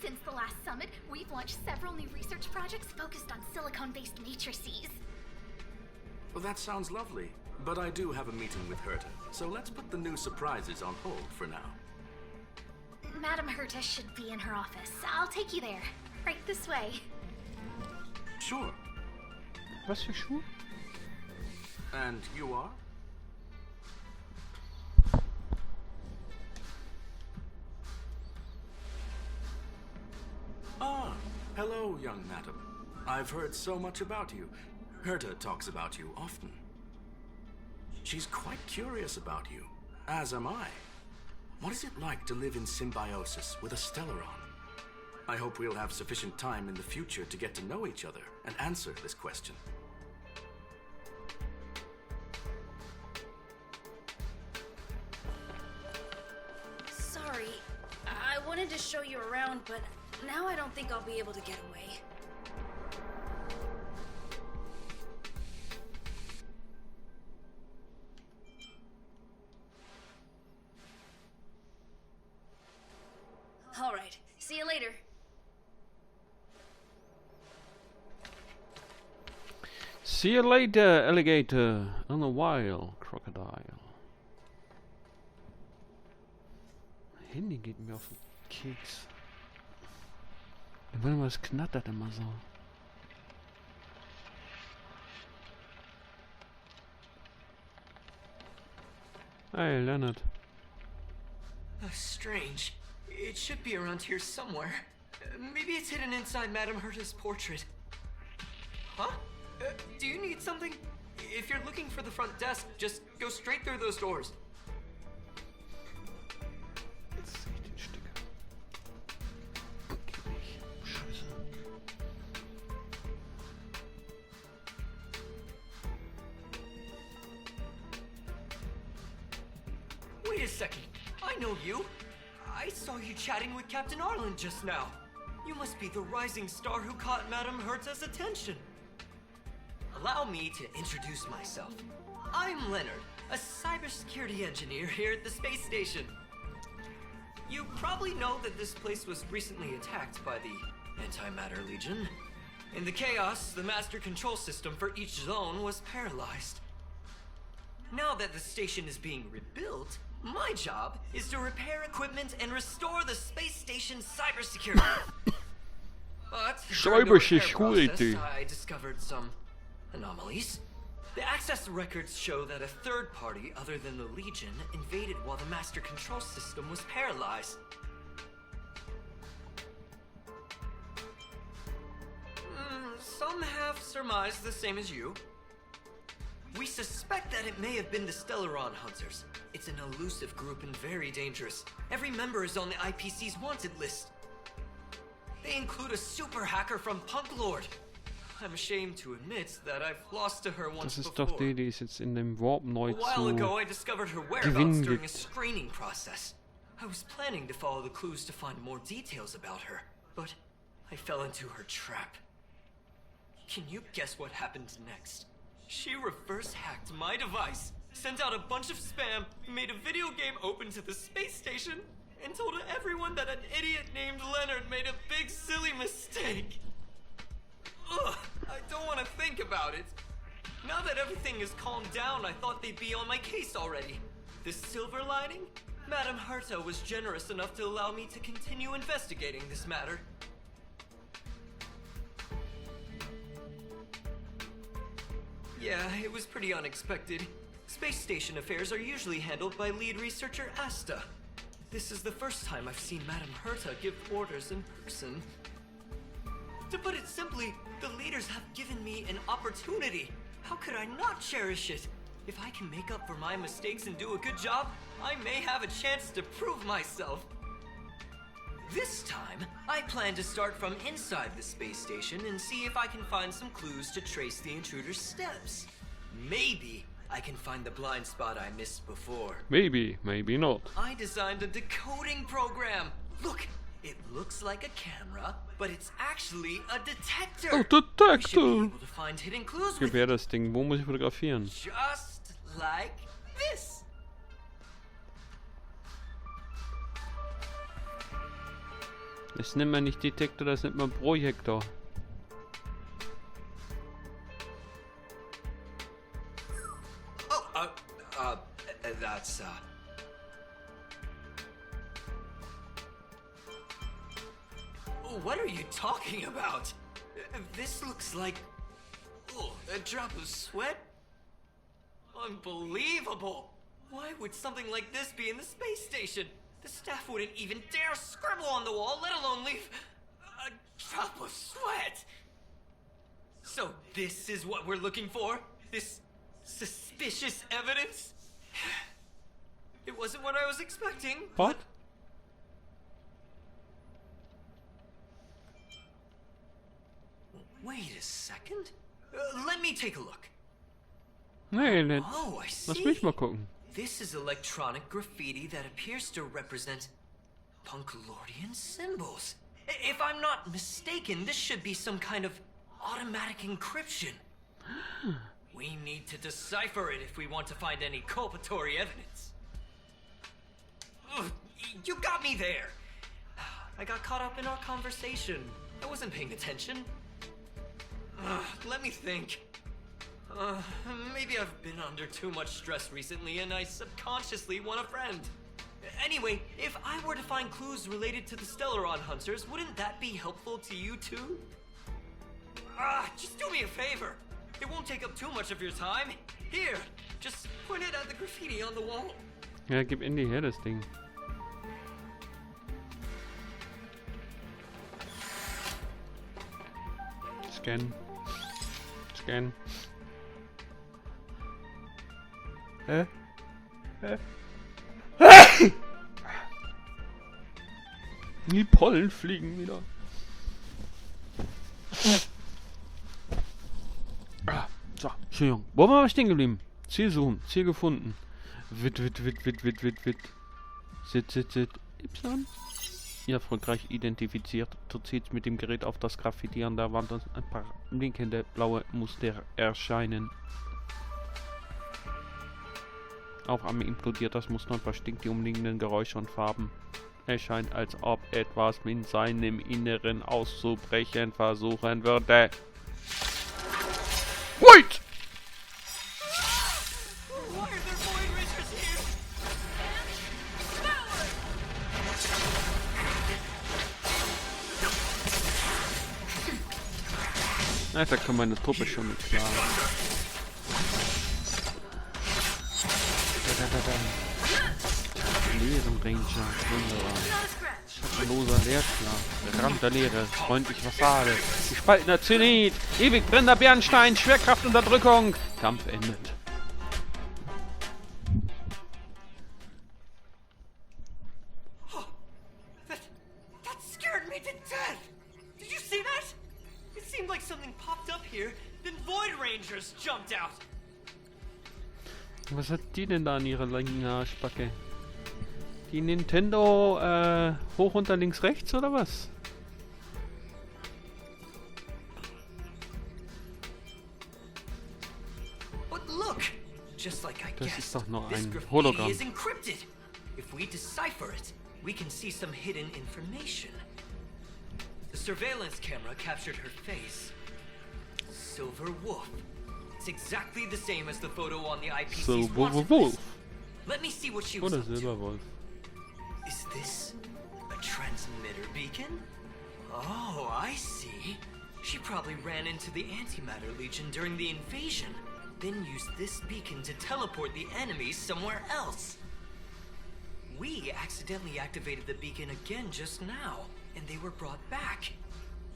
Since the last summit, we've launched several new research projects focused on silicon-based matrices. Well, that sounds lovely, but I do have a meeting with Herta, so let's put the new surprises on hold for now. Madam Herta should be in her office. I'll take you there. Right this way. Sure. Was für Schuhe? And you are? Ah, hello, young madam. I've heard so much about you. Herta talks about you often. She's quite curious about you, as am I. What is it like to live in symbiosis with a Stellaron? I hope we'll have sufficient time in the future to get to know each other and answer this question. Sorry, I wanted to show you around, but now I don't think I'll be able to get away. All right, see you later. See you later, alligator. On a while, crocodile. Handy geht mir auf den Keks. Warte mal, es knattert immer so. Hey, Leonard. Strange. It should be around here somewhere. Maybe it's hidden inside Madame Herta's portrait. Huh? Do you need something? If you're looking for the front desk, just go straight through those doors. Jetzt sehe ich den Stück. Okay, Scheiße. Wait a second. I know you. I saw you chatting with Captain Arlen just now. You must be the rising star who caught Madame Herta's attention. Allow me to introduce myself. I'm Leonard, a cybersecurity engineer here at the space station. You probably know that this place was recently attacked by the Antimatter Legion. In the chaos, the master control system for each zone was paralyzed. Now that the station is being rebuilt, my job is to repair equipment and restore the space station's cybersecurity. But during the repair process, I discovered some anomalies. The access records show that a third party other than the Legion invaded while the master control system was paralyzed. Some have surmised the same as you. We suspect that it may have been the Stellaron Hunters. It's an elusive group and very dangerous. Every member is on the IPC's wanted list. They include a super hacker from Punk Lord. I'm ashamed to admit that I've lost to her once Das ist before. doch die, die es jetzt in dem Warp neu A while ago, I zu discovered her whereabouts gewinnen during a gibt. screening process. I was planning to follow the clues to find more details about her, but I fell into her trap. Can you guess what happened next? She reverse hacked my device, sent out a bunch of spam, made a video game open to the space station, and told everyone that an idiot named Leonard made a big silly mistake. Ugh, I don't want to think about it. Now that everything is calmed down, I thought they'd be on my case already. The silver lining? Madame Herta was generous enough to allow me to continue investigating this matter. Yeah, it was pretty unexpected. Space station affairs are usually handled by lead researcher Asta. This is the first time I've seen Madame Herta give orders in person. To put it simply, the leaders have given me an opportunity. How could I not cherish it? If I can make up for my mistakes and do a good job, I may have a chance to prove myself. This time, I plan to start from inside the space station and see if I can find some clues to trace the intruder's steps. Maybe I can find the blind spot I missed before. Maybe, maybe not. I designed a decoding program. Look, it looks like a camera, but it's actually a detector. Oh, We should be Detector! able to find hidden clues Gib with her das Ding. Wo muss ich fotografieren? just like this. Das nennt man nicht Detektor, das nennt man Projektor. Oh, that's, What are you talking about? This looks like... Oh, a drop of sweat? Unbelievable! Why would something like this be in the space station? The staff wouldn't even dare scribble on the wall, let alone leave a drop of sweat! So this is what we're looking for? This suspicious evidence? It wasn't what I was expecting. What? Wait a second. Let me take a look. Nee, nicht. Oh, I Lass see. mich mal gucken. This is electronic graffiti that appears to represent Punkalordian symbols. If I'm not mistaken, this should be some kind of automatic encryption. We need to decipher it if we want to find any culpatory evidence. Ugh, you got me there. I got caught up in our conversation. I wasn't paying attention. Let me think. Maybe I've been under too much stress recently and I subconsciously want a friend. Anyway, if I were to find clues related to the Stellaron Hunters, wouldn't that be helpful to you too? Just do me a favor. It won't take up too much of your time. Here, just point it at the graffiti on the wall. Ja, gib Indy her das Ding. Scan. Scan. Hä? Hä? Die Pollen fliegen wieder. So, Entschuldigung. Wo waren wir stehen geblieben? Ziel suchen. Ziel gefunden. Wit. Sit. Y. Erfolgreich identifiziert. Zurzeit mit dem Gerät auf das Graffiti an der Wand und ein paar blinkende blaue Muster erscheinen. Auf einmal implodiert das Muster und verstinkt die umliegenden Geräusche und Farben. Es scheint, als ob etwas in seinem Inneren auszubrechen versuchen würde. Wait! Why are there void rangers here? Na, da kann meine Truppe schon mit klar. Leeren Ranger, wunderbar. Schattenloser Leerschlag, Rand der Leere, freundlich Fassade, gespaltener Zenit, ewig brennender Bernstein, Schwerkraftunterdrückung, Kampf endet. That scared me to death! Did you see that? It seemed like something popped up here, then void rangers jumped out. Was hat die denn da an ihrer linken Arschbacke? Die Nintendo, hoch, unter, links, rechts oder was? But look, just like I Das guessed, ist doch nur this ein graffiti Hologramm. is encrypted. If we decipher it, we can see some hidden information. The surveillance camera captured her face. Silver Wolf. It's exactly the same as the photo on the IPC's wanted Wolf. list. Let me see what she was Oder up to. Silberwolf. Is this a transmitter beacon? Oh, I see. She probably ran into the Antimatter Legion during the invasion, then used this beacon to teleport the enemies somewhere else. We accidentally activated the beacon again just now, and they were brought back.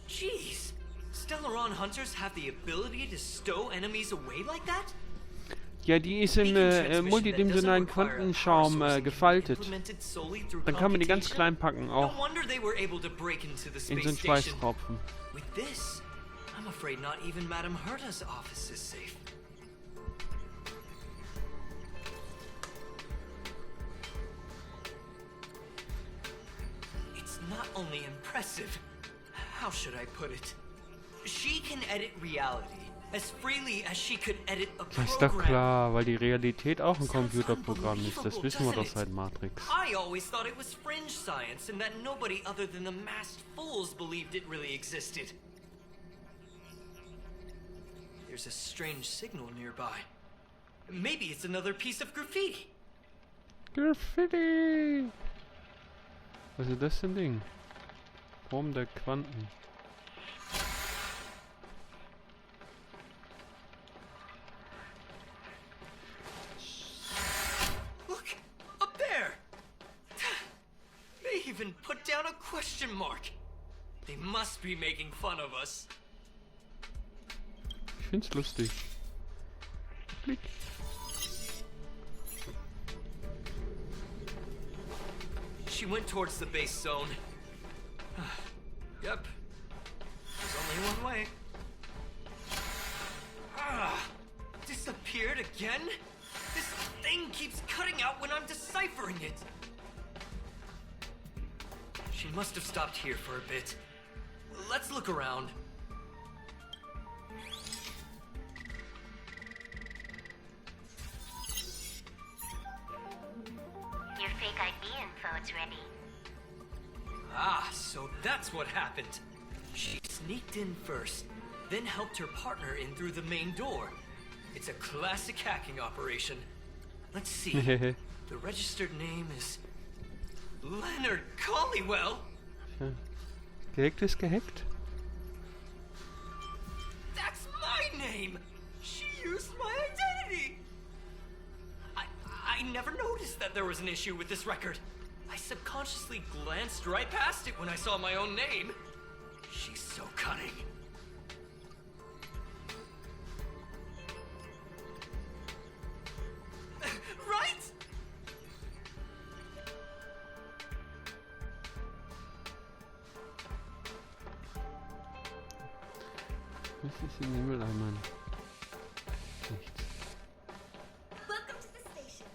Jeez, Stellaron Hunters have the ability to stow enemies away like that? Ja, die ist im multidimensionalen Quantenschaum gefaltet. Dann kann man die ganz klein packen, auch in so einen Schweißtropfen. With this, I'm afraid not even Madame Herta's office is safe. It's not only impressive, how should I put it? She can edit reality, as freely as she could edit a Das ist doch program. klar, weil die Realität auch ein Computerprogramm ist. Das wissen wir doch seit Matrix. I always thought it was fringe science and that nobody other than the masked fools believed it really existed. There's a strange signal nearby. Maybe it's another piece of graffiti. Graffiti! Was ist das für ein Ding? Form der Quanten. Look, up there! They even put down a question mark. They must be making fun of us. Ich find's lustig. Klick. She went towards the base zone. Yep. There's only one way. Disappeared again? This thing keeps cutting out when I'm deciphering it. She must have stopped here for a bit. Let's look around. Your fake ID info is ready. Ah, so that's what happened. She sneaked in first, then helped her partner in through the main door. It's a classic hacking operation. Let's see. The registered name is Leonard Collywell. Gehackt ist gehackt. That's my name. She used my identity. I never noticed that there was an issue with this record. I subconsciously glanced right past it when I saw my own name. She's so cunning. Right? Was ist in den Mülleimern? Nichts. Welcome to the station.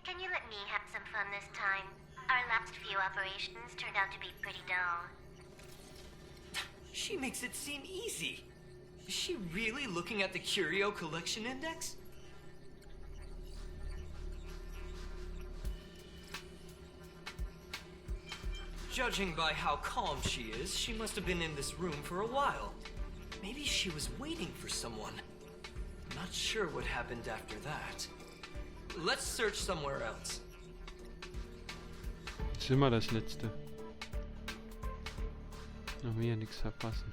Can you let me have some fun this time? Our last few operations turned out to be pretty dull. She makes it seem easy. Is she really looking at the Curio Collection Index? Judging by how calm she is, she must have been in this room for a while. Maybe she was waiting for someone. Not sure what happened after that. Let's search somewhere else. Das ist immer das Letzte. Noch wieder nichts verpassen.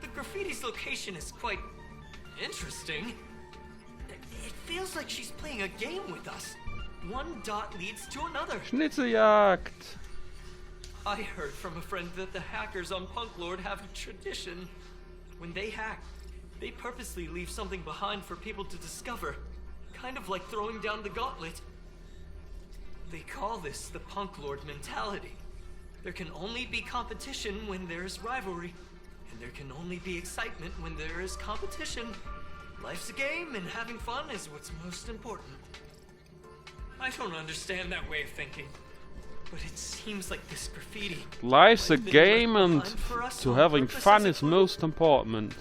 The graffiti's location is quite interesting. It feels like she's playing a game with us. One dot leads to another. Schnitzeljagd! I heard from a friend that the hackers on Punk Lord have a tradition. When they hack, they purposely leave something behind for people to discover. Kind of like throwing down the gauntlet. They call this the Punk Lord mentality. There can only be competition when there is rivalry. And there can only be excitement when there is competition. Life's a game and having fun is what's most important. I don't understand that way of thinking. But it seems like this graffiti. Life's a might have been game left and behind for us to on having purpose fun as a is clue. most important.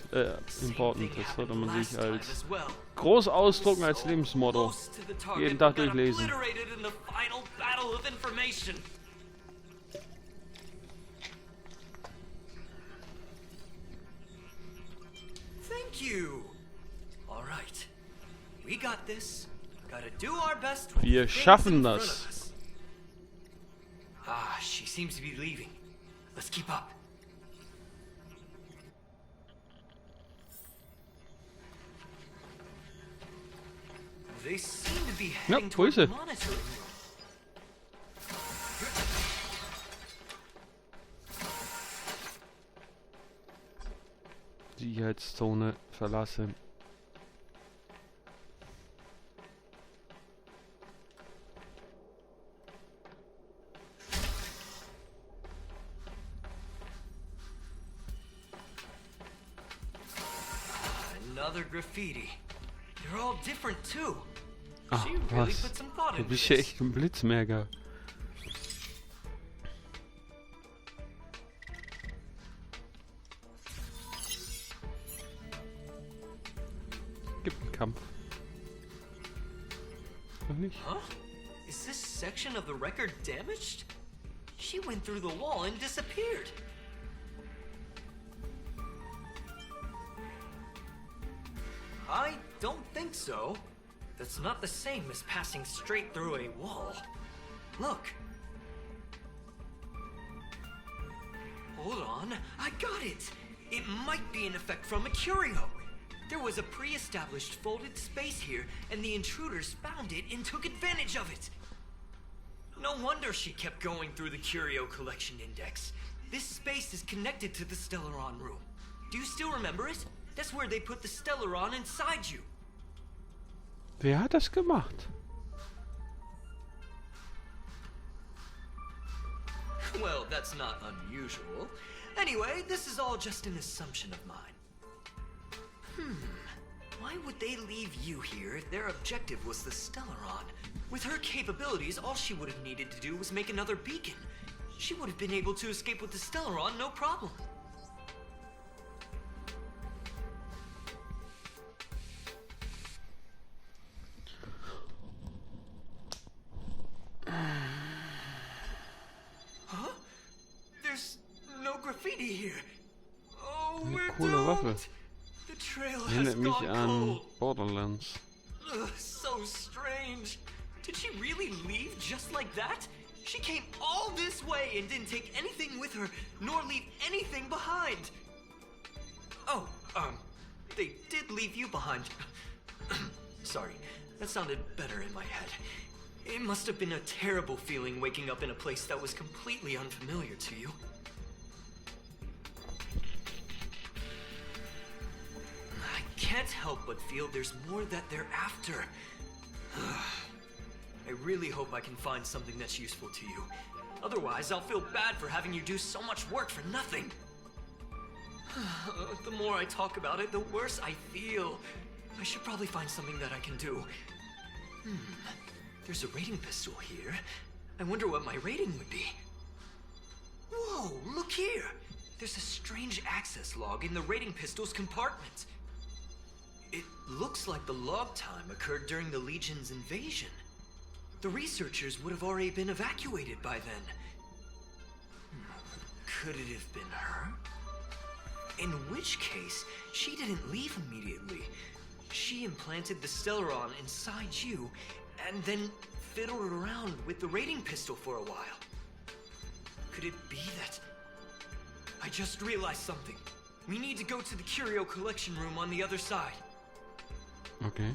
Same Important, thing das sollte man happened sich last time als as well. groß ausdrucken als So Lebensmotto. close to the target, Jeden Tag but got durchlesen. obliterated in the final battle of information. Thank you. All right, we got this. Gotta do our best. with Wir the things schaffen in front das. of us. Ah, she seems to be leaving. Let's keep up. They seem to be heading wo toward ist the sie? monitoring room. Sicherheitszone verlassen. Another graffiti. They're all different too. Ach, She really was? put some thought Du into bist ja this. echt ein Blitzmerker. Gibt einen Kampf. Noch nicht? Huh? Is this section of the record damaged? She went through the wall and disappeared. I don't think so. That's not the same as passing straight through a wall. Look. Hold on, I got it. It might be an effect from a curio. There was a pre-established folded space here, and the intruders found it and took advantage of it. No wonder she kept going through the curio collection index. This space is connected to the Stellaron room. Do you still remember it? That's where they put the Stellaron inside you. Wer hat das gemacht? Well, that's not unusual. Anyway, this is all just an assumption of mine. Why would they leave you here if their objective was the Stellaron? With her capabilities, all she would have needed to do was make another beacon. She would have been able to escape with the Stellaron, no problem. Huh? There's no graffiti here. Oh, we're coole Waffe. doomed. The trail has Erinnert mich gone an cold. Borderlands. Ugh, so strange. Did she really leave just like that? She came all this way and didn't take anything with her, nor leave anything behind. Oh, they did leave you behind. Sorry, that sounded better in my head. It must have been a terrible feeling waking up in a place that was completely unfamiliar to you. I can't help but feel there's more that they're after. I really hope I can find something that's useful to you. Otherwise, I'll feel bad for having you do so much work for nothing. The more I talk about it, the worse I feel. I should probably find something that I can do. There's a rating pistol here. I wonder what my rating would be. Whoa, look here! There's a strange access log in the rating pistol's compartment. It looks like the log time occurred during the Legion's invasion. The researchers would have already been evacuated by then. Could it have been her? In which case, she didn't leave immediately. She implanted the Stellaron inside you, and then fiddled around with the rating pistol for a while. Could it be that... I just realized something. We need to go to the curio collection room on the other side. Okay.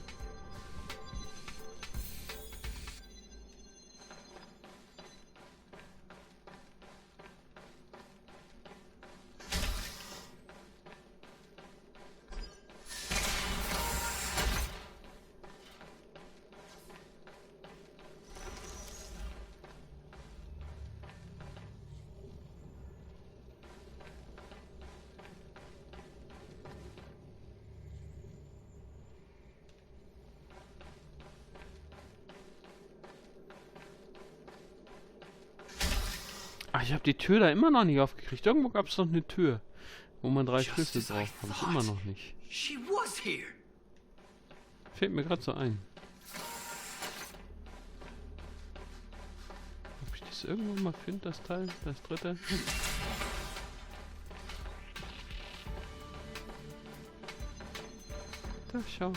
Ach, ich habe die Tür da immer noch nicht aufgekriegt. Irgendwo gab es noch eine Tür, wo man 3 Schlüssel braucht. Habe ich immer noch nicht. She was here. Fällt mir gerade so ein. Ob ich das irgendwo mal finde, das Teil? Das dritte? Da, schau.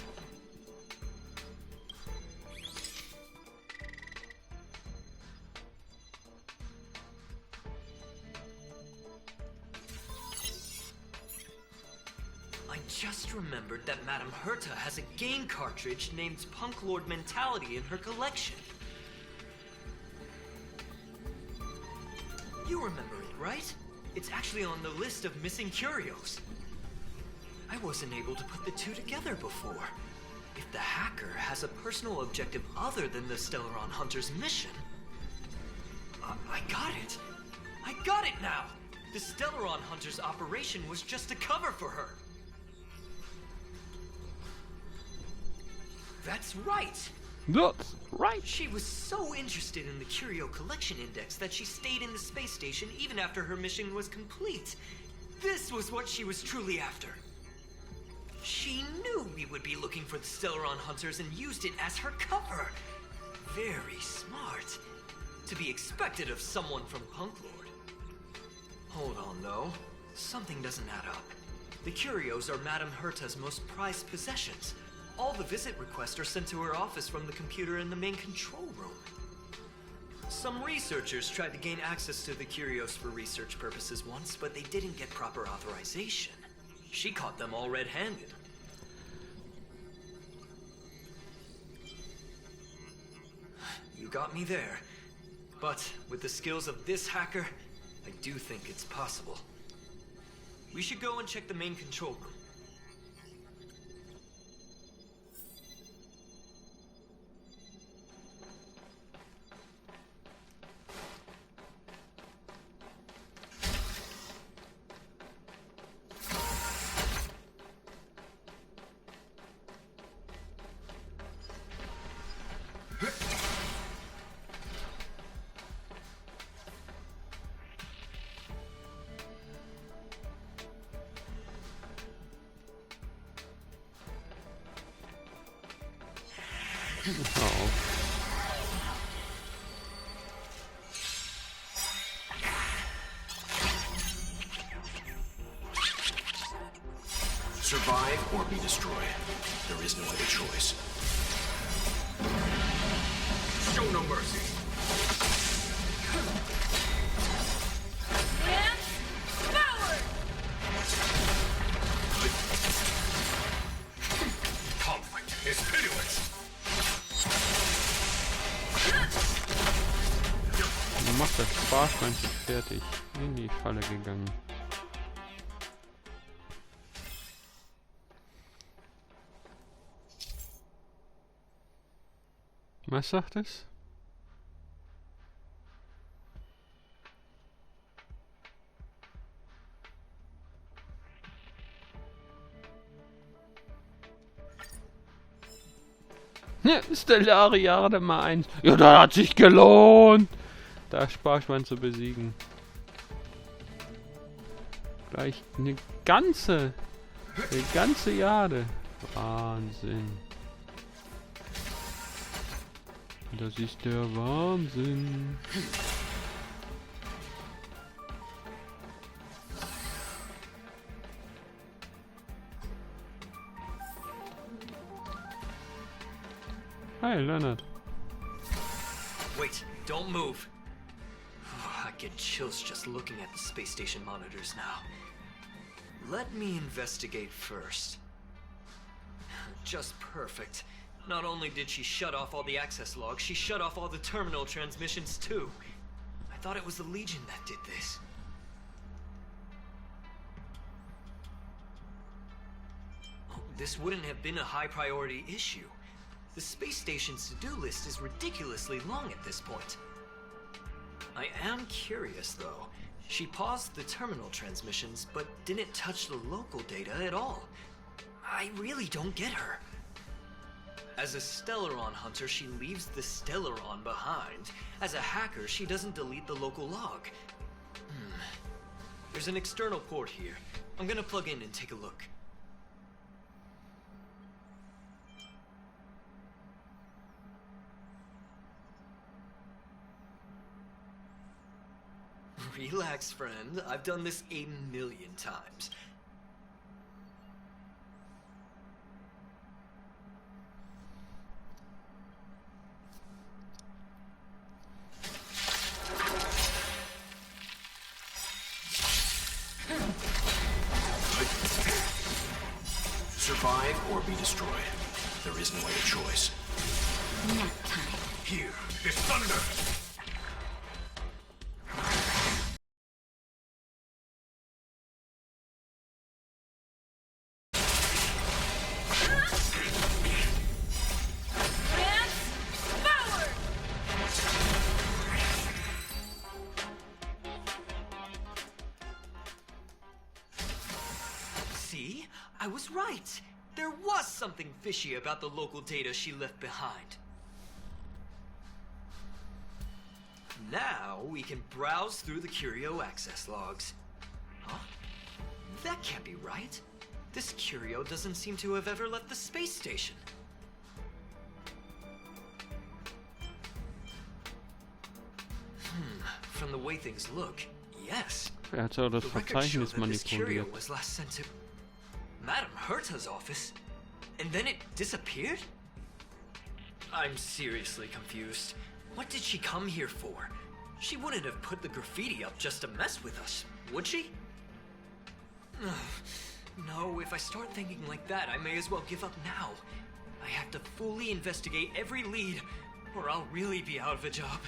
I just remembered that Madame Herta has a game cartridge named Punk Lord Mentality in her collection. You remember it, right? It's actually on the list of missing curios. I wasn't able to put the two together before. If the hacker has a personal objective other than the Stellaron Hunter's mission... I got it! I got it now! The Stellaron Hunter's operation was just a cover for her. That's right! That's right. She was so interested in the Curio Collection Index that she stayed in the space station even after her mission was complete. This was what she was truly after. She knew we would be looking for the Stellaron Hunters and used it as her cover. Very smart. To be expected of someone from Punklord. Hold on, though. Something doesn't add up. The Curios are Madame Herta's most prized possessions. All the visit requests are sent to her office from the computer in the main control room. Some researchers tried to gain access to the Curios for research purposes once, but they didn't get proper authorization. She caught them all red-handed. You got me there. But with the skills of this hacker, I do think it's possible. We should go and check the main control room. Oh. Survive or be destroyed. There is no other choice. Show no mercy. Conflict is pitiless. Macht das Sparschweinchen fertig. In die Falle gegangen. Was sagt es? Ja, Stellariade mal 1. Ja, da hat sich gelohnt, das Sparschwein zu besiegen. Gleich eine ganze Jade. Wahnsinn. Das ist der Wahnsinn. Hi, Leonard. Wait, don't move. I get chills just looking at the space station monitors now. Let me investigate first. Just perfect. Not only did she shut off all the access logs, she shut off all the terminal transmissions too. I thought it was the Legion that did this. This wouldn't have been a high priority issue. The space station's to-do list is ridiculously long at this point. I am curious though. She paused the terminal transmissions, but didn't touch the local data at all. I really don't get her. As a Stellaron hunter, she leaves the Stellaron behind. As a hacker, she doesn't delete the local log. There's an external port here. I'm gonna plug in and take a look. Relax, friend. I've done this 1,000,000 times. Survive or be destroyed. There is no other choice. Nap time. Here is thunder! See? I was right. There was something fishy about the local data she left behind. Now we can browse through the curio access logs. Huh? That can't be right. This curio doesn't seem to have ever left the space station. From the way things look, yes. Er hat ja das The records show Verzeichnis that this curio manipuliert. was last sent to Madame Herta's office, and then it disappeared? I'm seriously confused. What did she come here for? She wouldn't have put the graffiti up just to mess with us, would she? No, if I start thinking like that, I may as well give up now. I have to fully investigate every lead, or I'll really be out of a job.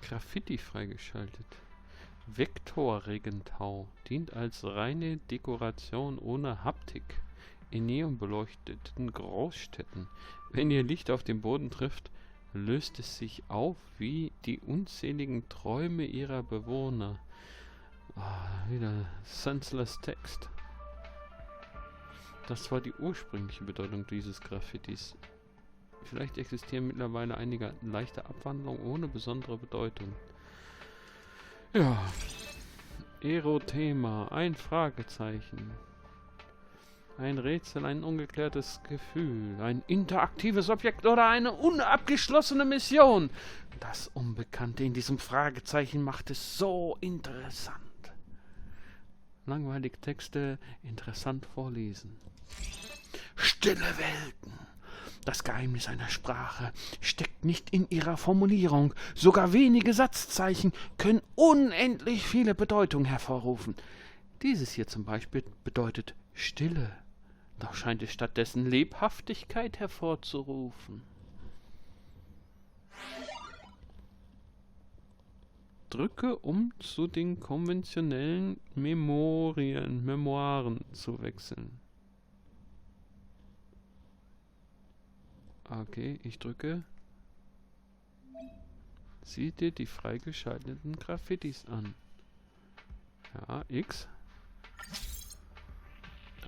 Graffiti freigeschaltet. Vektorregentau dient als reine Dekoration ohne Haptik in neonbeleuchteten Großstädten. Wenn ihr Licht auf den Boden trifft, löst es sich auf wie die unzähligen Träume ihrer Bewohner. Wieder senseless Text. Das war die ursprüngliche Bedeutung dieses Graffitis. Vielleicht existieren mittlerweile einige leichte Abwandlungen ohne besondere Bedeutung. Ja. Erothema, ein Fragezeichen. Ein Rätsel, ein ungeklärtes Gefühl, ein interaktives Objekt oder eine unabgeschlossene Mission. Das Unbekannte in diesem Fragezeichen macht es so interessant. Langweilige Texte interessant vorlesen. Stille Welten. Das Geheimnis einer Sprache steckt nicht in ihrer Formulierung. Sogar wenige Satzzeichen können unendlich viele Bedeutungen hervorrufen. Dieses hier zum Beispiel bedeutet Stille. Doch scheint es stattdessen Lebhaftigkeit hervorzurufen. Drücke, um zu den konventionellen Memoiren zu wechseln. Okay, ich drücke. Sieh dir die freigeschalteten Graffitis an. Ja, X.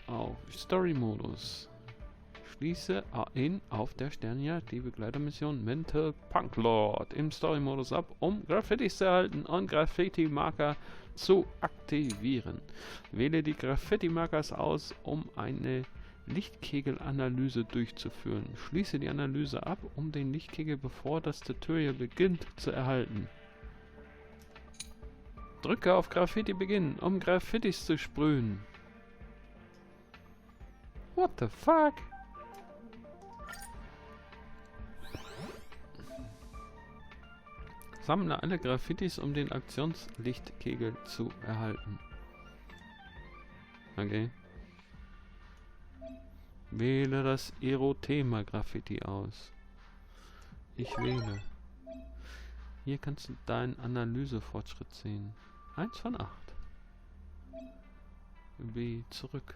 Auf Story-Modus. Schließe auf der Sternjagd die Begleitermission Mental Punk Lord im Story-Modus ab, um Graffitis zu erhalten und Graffiti-Marker zu aktivieren. Wähle die Graffiti-Markers aus, um eine Lichtkegelanalyse durchzuführen. Schließe die Analyse ab, um den Lichtkegel, bevor das Tutorial beginnt, zu erhalten. Drücke auf Graffiti beginnen, um Graffitis zu sprühen. What the fuck? Sammle alle Graffitis, um den Aktionslichtkegel zu erhalten. Okay. Wähle das Erothema-Graffiti aus. Ich wähle. Hier kannst du deinen Analysefortschritt sehen. 1 von 8. B zurück.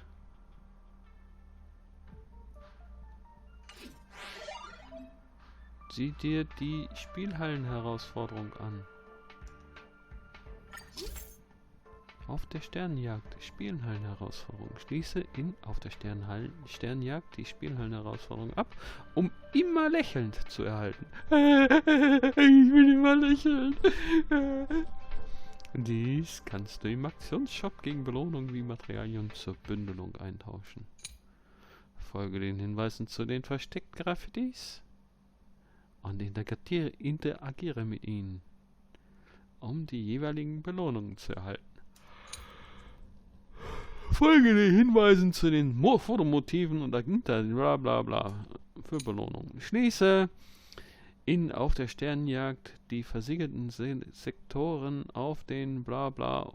Sieh dir die Spielhallen-Herausforderung an. Auf der Sternenjagd Spielhallen-Herausforderung. Schließe auf der Sternenjagd die Spielhallen-Herausforderung ab, um immer lächelnd zu erhalten. Ich will immer lächeln. Dies kannst du im Aktionsshop gegen Belohnungen wie Materialien zur Bündelung eintauschen. Folge den Hinweisen zu den versteckten Graffitis und interagiere mit ihnen, um die jeweiligen Belohnungen zu erhalten. Folge den Hinweisen zu den Fotomotiven und dahinter bla bla bla für Belohnungen. Schließe auf der Sternenjagd die versiegelten Sektoren auf den bla bla